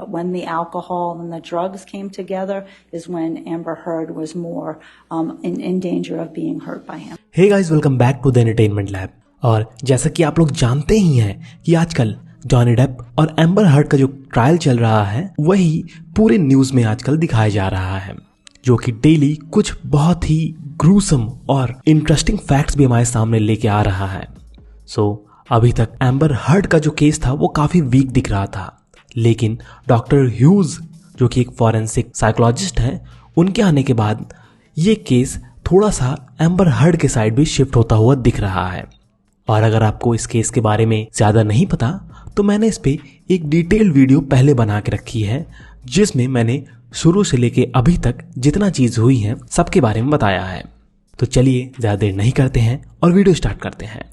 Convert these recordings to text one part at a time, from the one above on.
when the alcohol and the drugs came together is when Amber Heard was more in danger of being hurt by him. Hey guys, welcome back to the Entertainment Lab। और जैसा कि आप लोग जानते ही हैं कि आजकल Johnny Depp और एम्बर हर्ड का जो ट्रायल चल रहा है वही पूरे न्यूज में आजकल दिखाया जा रहा है, जो कि डेली कुछ बहुत ही ग्रूसम और इंटरेस्टिंग फैक्ट्स भी हमारे सामने लेके आ रहा है। अभी तक एम्बर हर्ड का जो केस था वो काफी वीक दिख रहा था, लेकिन डॉक्टर ह्यूज जो कि एक फॉरेंसिक साइकोलॉजिस्ट हैं, उनके आने के बाद ये केस थोड़ा सा एम्बर हर्ड के साइड भी शिफ्ट होता हुआ दिख रहा है। और अगर आपको इस केस के बारे में ज्यादा नहीं पता तो मैंने इस पे एक डिटेल्ड वीडियो पहले बना के रखी है, जिसमें मैंने शुरू से लेके अभी तक जितना चीज हुई है सबके बारे में बताया है। तो चलिए ज्यादा देर नहीं करते हैं और वीडियो स्टार्ट करते हैं,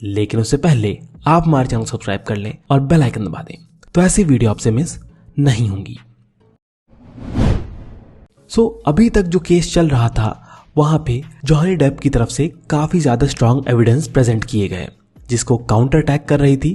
लेकिन उससे पहले आप हमारे चैनल सब्सक्राइब कर लें और बेल आइकन दबा दें, तो ऐसी वीडियो आपसे मिस नहीं होंगी। अभी तक जो केस चल रहा था वहां पे जॉनी डेप की तरफ से काफी ज्यादा स्ट्रॉन्ग एविडेंस प्रेजेंट किए गए, जिसको काउंटर अटैक कर रही थी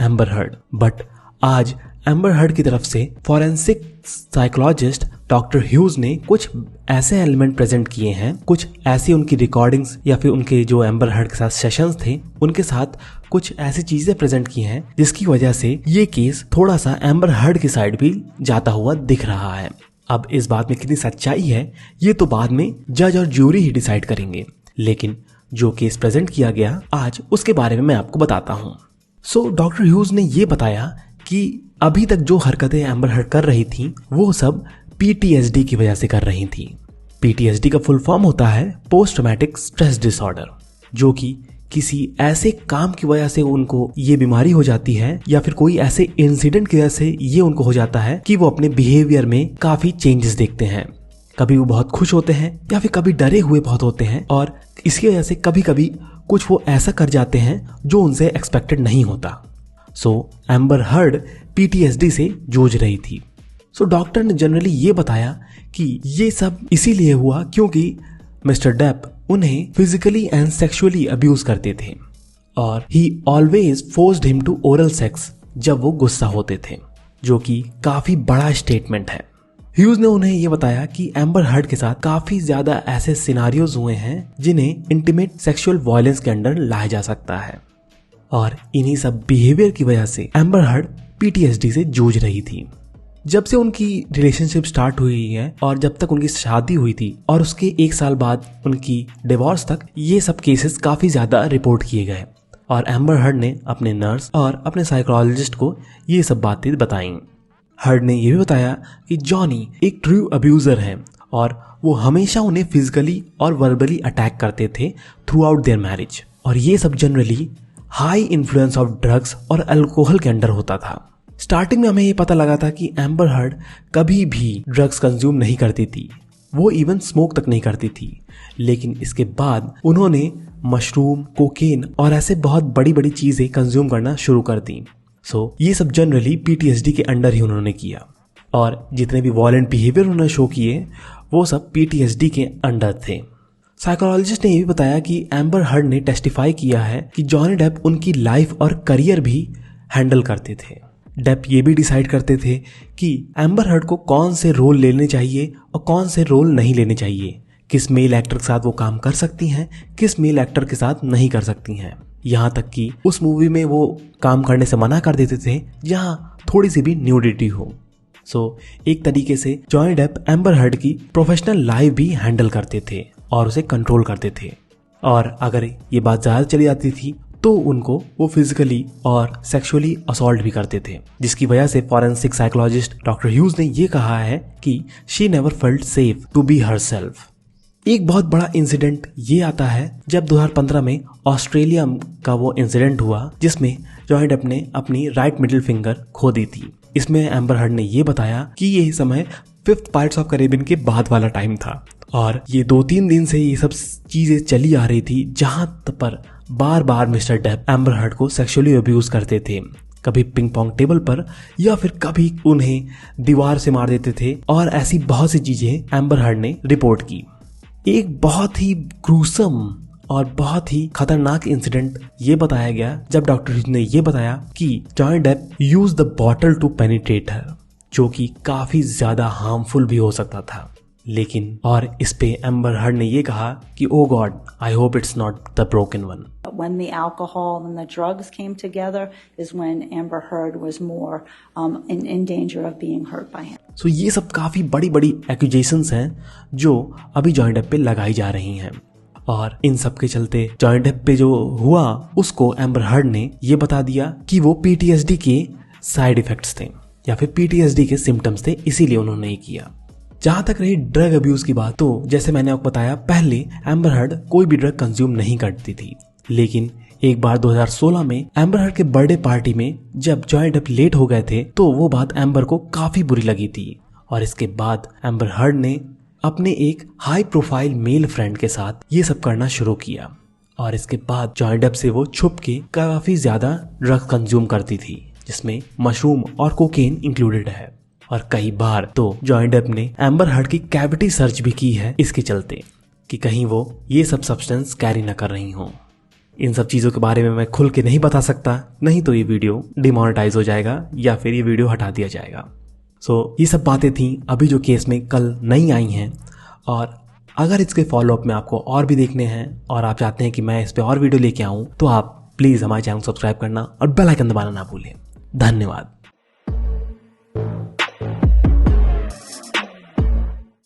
एम्बर हर्ड। बट आज एम्बर हर्ड की तरफ से फॉरेंसिक साइकोलॉजिस्ट डॉक्टर ह्यूज ने कुछ ऐसे एलिमेंट प्रेजेंट किए हैं, कुछ ऐसी उनकी रिकॉर्डिंग्स या फिर उनके जो एम्बर हर्ड के साथ सेशंस थे उनके साथ कुछ ऐसी चीजें प्रेजेंट की हैं, जिसकी वजह से ये केस थोड़ा सा एम्बर हर्ड की साइड भी जाता हुआ दिख रहा है। अब इस बात में कितनी सच्चाई है ये तो बाद में जज और ज्यूरी ही डिसाइड करेंगे, लेकिन जो केस प्रेजेंट किया गया आज उसके बारे में मैं आपको बताता हूँ। डॉक्टर ह्यूज ने ये बताया कि अभी तक जो हरकतें एम्बर हर्ड कर रही थी वो सब PTSD की वजह से कर रही थी। PTSD का फुल फॉर्म होता है पोस्ट ट्रॉमेटिक स्ट्रेस डिसऑर्डर, जो कि किसी ऐसे काम की वजह से उनको ये बीमारी हो जाती है या फिर कोई ऐसे इंसिडेंट की वजह से ये उनको हो जाता है कि वो अपने बिहेवियर में काफी चेंजेस देखते हैं। कभी वो बहुत खुश होते हैं या फिर कभी डरे हुए बहुत होते हैं, और इसकी वजह से कभी कभी कुछ वो ऐसा कर जाते हैं जो उनसे एक्सपेक्टेड नहीं होता। एम्बर हर्ड PTSD से जूझ रही थी। डॉक्टर ने जनरली ये बताया कि ये सब इसीलिए हुआ क्योंकि मिस्टर डेप उन्हें फिजिकली एंड सेक्सुअली अब्यूज करते थे और ही always forced him to oral sex जब वो गुस्सा होते थे, जो कि काफी बड़ा स्टेटमेंट है। ह्यूज ने उन्हें ये बताया कि एम्बर हर्ड के साथ काफी ज्यादा ऐसे सिनारियोज हुए हैं जिन्हें इंटीमेट सेक्सुअल वायलेंस के अंडर लाया जा सकता है, और इन्हीं सब बिहेवियर की वजह से एम्बर हर्ड PTSD से जूझ रही थी। जब से उनकी रिलेशनशिप स्टार्ट हुई है और जब तक उनकी शादी हुई थी और उसके 1 साल बाद उनकी डिवोर्स तक, ये सब केसेस काफी ज्यादा रिपोर्ट किए गए और एम्बर हर्ड ने अपने नर्स और अपने साइकोलॉजिस्ट को ये सब बातें बताई। हर्ड ने यह भी बताया कि जॉनी एक ट्रू अब्यूजर है और वो हमेशा उन्हें फिजिकली और वर्बली अटैक करते थे थ्रू आउट देयर मैरिज, और ये सब generally high influence of drugs और अल्कोहल के अंडर होता था। स्टार्टिंग में हमें ये पता लगा था कि एम्बर हर्ड कभी भी ड्रग्स कंज्यूम नहीं करती थी, वो इवन स्मोक तक नहीं करती थी, लेकिन इसके बाद उन्होंने मशरूम, कोकेन और ऐसे बहुत बड़ी बड़ी चीजें कंज्यूम करना शुरू कर दी। ये सब जनरली PTSD के अंडर ही उन्होंने किया, और जितने भी वॉयलेंट बिहेवियर उन्होंने शो किए वो सब PTSD के अंडर थे। साइकोलॉजिस्ट ने ये भी बताया कि एम्बर हर्ड ने टेस्टिफाई किया है कि जॉनी डेप उनकी लाइफ और करियर भी हैंडल करते थे। डेप ये भी डिसाइड करते थे कि एम्बर हर्ड को कौन से रोल लेने चाहिए और कौन से रोल नहीं लेने चाहिए, किस मेल एक्टर के साथ वो काम कर सकती हैं, किस मेल एक्टर के साथ नहीं कर सकती हैं। यहाँ तक कि उस मूवी में वो काम करने से मना कर देते थे जहाँ थोड़ी सी भी न्यूडिटी हो। एक तरीके से जॉनी डेप एम्बर हर्ड की प्रोफेशनल लाइफ भी हैंडल करते थे और उसे कंट्रोल करते थे, और अगर ये बात ज्यादा चली जाती थी तो उनको वो फिजिकली और सेक्सुअली असॉल्ट भी करते थे, जिसकी वजह से फॉरेंसिक साइकोलॉजिस्ट डॉक्टर ह्यूज ने ये कहा है कि she never felt safe to be herself. एक बहुत बड़ा इंसिडेंट ये आता है जब 2015 में ऑस्ट्रेलिया का वो इंसिडेंट हुआ जिसमें जॉनी डेप ने अपनी राइट मिडिल फिंगर खो दी थी। इसमें एम्बर हर्ड ने ये बताया कि ये समय 5th पायरेट्स ऑफ कैरेबियन के बाद वाला टाइम था, और ये 2-3 दिन से ये सब चीजें चली आ रही थी जहां पर बार बार मिस्टर डेप एम्बर हर्ड को सेक्सुअली अब्यूज करते थे, कभी पिंग पोंग टेबल पर या फिर कभी उन्हें दीवार से मार देते थे, और ऐसी बहुत सी चीजें एम्बर हर्ड ने रिपोर्ट की। एक बहुत ही ग्रूसम और बहुत ही खतरनाक इंसिडेंट ये बताया गया जब डॉक्टर ने ये बताया कि Johnny Depp use the bottle to penetrate her, जो कि काफी ज्यादा हार्मफुल भी हो सकता था। लेकिन और इस पे एम्बर हर्ड ने ये कहा कि oh God, I hope it's not the broken one. When the alcohol and the drugs came together is when Amber Heard was more in danger of being hurt by him. So ये सब काफी बड़ी बड़ी accusations हैं जो अभी Johnny Depp पे लगाई जा रही हैं, और इन सब के चलते जॉनी डेप पे जो हुआ उसको एम्बर हर्ड ने ये बता दिया कि वो PTSD के साइड इफेक्ट्स थे या फिर PTSD के सिम्टम्स थे, इसीलिए उन्होंने ये किया। जहां तक रही ड्रग अब्यूज की बात, तो जैसे मैंने आपको बताया पहले एम्बर हर्ड कोई भी ड्रग कंज्यूम नहीं करती थी, लेकिन एक बार 2016 में एम्बर हर्ड के बर्थडे पार्टी में जब जॉनी डेप लेट हो गए थे तो वो बात एम्बर को काफी बुरी लगी थी, और इसके बाद एम्बर हर्ड ने अपने एक हाई प्रोफाइल मेल फ्रेंड के साथ ये सब करना शुरू किया, और इसके बाद जॉनी डेप से वो छुप के काफी ज्यादा ड्रग कंज्यूम करती थी, जिसमें मशरूम और कोकेन इंक्लूडेड है। और कई बार तो जॉनी डेप ने एम्बर हर्ड की कैविटी सर्च भी की है इसके चलते कि कहीं वो ये सब सब्सटेंस कैरी न कर रही हो। इन सब चीजों के बारे में मैं खुल के नहीं बता सकता, नहीं तो ये वीडियो डिमोनेटाइज हो जाएगा या फिर ये वीडियो हटा दिया जाएगा। सो ये सब बातें थी अभी जो केस में कल नई आई हैं, और अगर इसके फॉलोअप में आपको और भी देखने हैं और आप चाहते हैं कि मैं इस पर और वीडियो लेके आऊँ, तो आप प्लीज हमारे चैनल सब्सक्राइब करना और बेल आइकन दबाना ना भूलें। धन्यवाद।